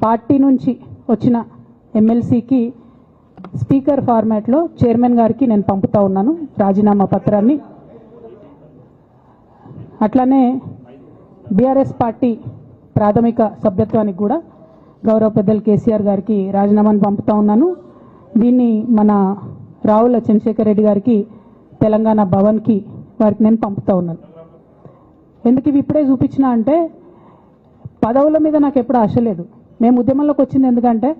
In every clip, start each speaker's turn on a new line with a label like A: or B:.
A: Party నుంచి వచ్చిన ఎమ్మెల్సీకి speaker ఫార్మాట్లో చైర్మన్ గారికి నేను పంపుతా ఉన్నాను రాజీనామా పత్రాన్ని. అట్లానే బీఆర్ఎస్ పార్టీ ప్రాథమిక సభ్యత్వానికి కూడా గౌరవ పెద్దలు కేసీఆర్ గారికి రాజీనామాను పంపుతా ఉన్నాను. దీన్ని మన రావుల చంద్రశేఖర్ రెడ్డి గారికి తెలంగాణ భవన్కి వారికి నేను పంపుతా ఉన్నాను. ఎందుకు ఇవి ఇప్పుడే చూపించినా అంటే పదవుల మీద నాకు ఎప్పుడు ఆశ లేదు. మేము ఉద్యమంలోకి వచ్చింది ఎందుకంటే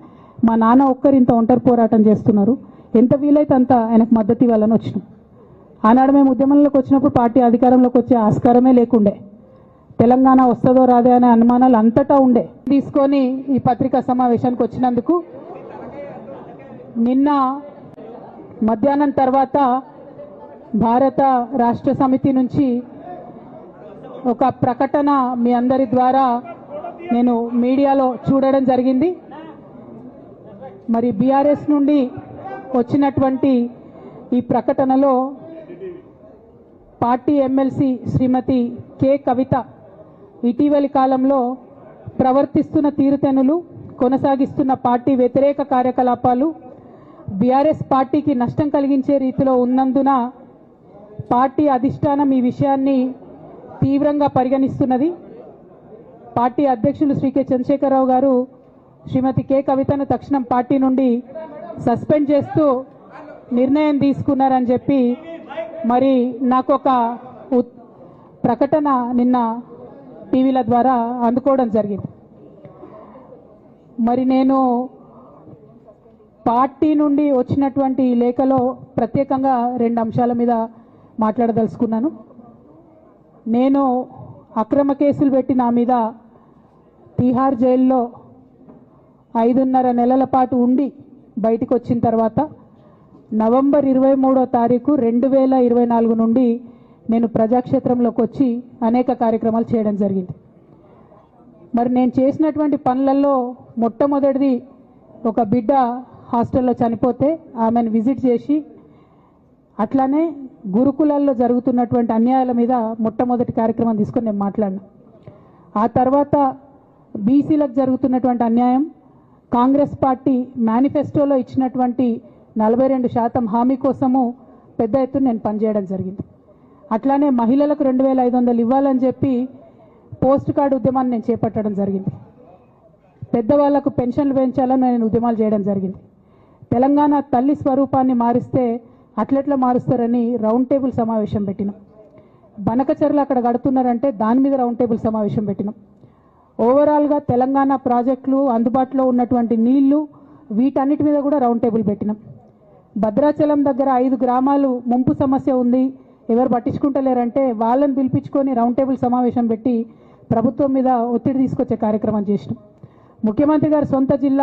A: మా నాన్న ఒక్కరు ఇంత ఒంటరి పోరాటం చేస్తున్నారు, ఎంత వీలైతే అంత ఆయనకు మద్దతు ఇవ్వాలని వచ్చినాం. ఆనాడు మేము ఉద్యమంలోకి వచ్చినప్పుడు పార్టీ అధికారంలోకి వచ్చే ఆస్కారమే లేకుండే. తెలంగాణ వస్తుందో రాదే అనే అనుమానాలు అంతటా ఉండే. తీసుకొని ఈ పత్రికా సమావేశానికి వచ్చినందుకు నిన్న మధ్యాహ్నం తర్వాత భారత రాష్ట్ర సమితి నుంచి ఒక ప్రకటన మీ అందరి ద్వారా నేను మీడియాలో చూడడం జరిగింది. మరి బీఆర్ఎస్ నుండి వచ్చినటువంటి ఈ ప్రకటనలో పార్టీ ఎమ్మెల్సీ శ్రీమతి కె కవిత ఇటీవలి కాలంలో ప్రవర్తిస్తున్న తీరుతెన్నులు, కొనసాగిస్తున్న పార్టీ వ్యతిరేక కార్యకలాపాలు బీఆర్ఎస్ పార్టీకి నష్టం కలిగించే రీతిలో ఉన్నందున పార్టీ అధిష్టానం ఈ విషయాన్ని తీవ్రంగా పరిగణిస్తున్నది. పార్టీ అధ్యక్షులు శ్రీ కె చంద్రశేఖరరావు గారు శ్రీమతి కె కవితను తక్షణం పార్టీ నుండి సస్పెండ్ చేస్తూ నిర్ణయం తీసుకున్నారని చెప్పి మరి నాకు ఒక ప్రకటన నిన్న టీవీల ద్వారా అందుకోవడం జరిగింది. మరి నేను పార్టీ నుండి వచ్చినటువంటి లేఖలో ప్రత్యేకంగా 2 అంశాల మీద మాట్లాడదలుచుకున్నాను. నేను అక్రమ కేసులు పెట్టి నా మీద తిహార్ జైల్లో 5.5 నెలల పాటు ఉండి బయటకు వచ్చిన తర్వాత నవంబర్ 23వ తారీఖు 2024 నుండి నేను ప్రజాక్షేత్రంలోకి వచ్చి అనేక కార్యక్రమాలు చేయడం జరిగింది. మరి నేను చేసినటువంటి పనులలో మొట్టమొదటిది ఒక బిడ్డ హాస్టల్లో చనిపోతే ఆమెను విజిట్ చేసి, అట్లానే గురుకులాల్లో జరుగుతున్నటువంటి అన్యాయాల మీద మొట్టమొదటి కార్యక్రమం తీసుకొని నేను మాట్లాడినా. ఆ తర్వాత బీసీలకు జరుగుతున్నటువంటి అన్యాయం, కాంగ్రెస్ పార్టీ మేనిఫెస్టోలో ఇచ్చినటువంటి 42% హామీ కోసము పెద్ద ఎత్తున నేను పనిచేయడం జరిగింది. అట్లానే మహిళలకు 2500 ఇవ్వాలని చెప్పి పోస్ట్ కార్డు ఉద్యమాన్ని నేను చేపట్టడం జరిగింది. పెద్దవాళ్లకు పెన్షన్లు పెంచాలని నేను ఉద్యమాలు చేయడం జరిగింది. తెలంగాణ తల్లి స్వరూపాన్ని మారిస్తే అట్లెట్లా మారుస్తారని రౌండ్ టేబుల్ సమావేశం పెట్టినాం. బనకచర్లు అక్కడ కడుతున్నారంటే దాని మీద రౌండ్ టేబుల్ సమావేశం పెట్టినాం. ఓవరాల్గా తెలంగాణ ప్రాజెక్టులు, అందుబాటులో ఉన్నటువంటి నీళ్లు, వీటన్నిటి మీద కూడా రౌండ్ టేబుల్ పెట్టినాం. భద్రాచలం దగ్గర 5 గ్రామాలు ముంపు సమస్య ఉంది, ఎవరు పట్టించుకుంటలేరంటే వాళ్ళని పిలిపించుకొని రౌండ్ టేబుల్ సమావేశం పెట్టి ప్రభుత్వం మీద ఒత్తిడి తీసుకొచ్చే కార్యక్రమం చేసినాం. ముఖ్యమంత్రి గారు సొంత జిల్లా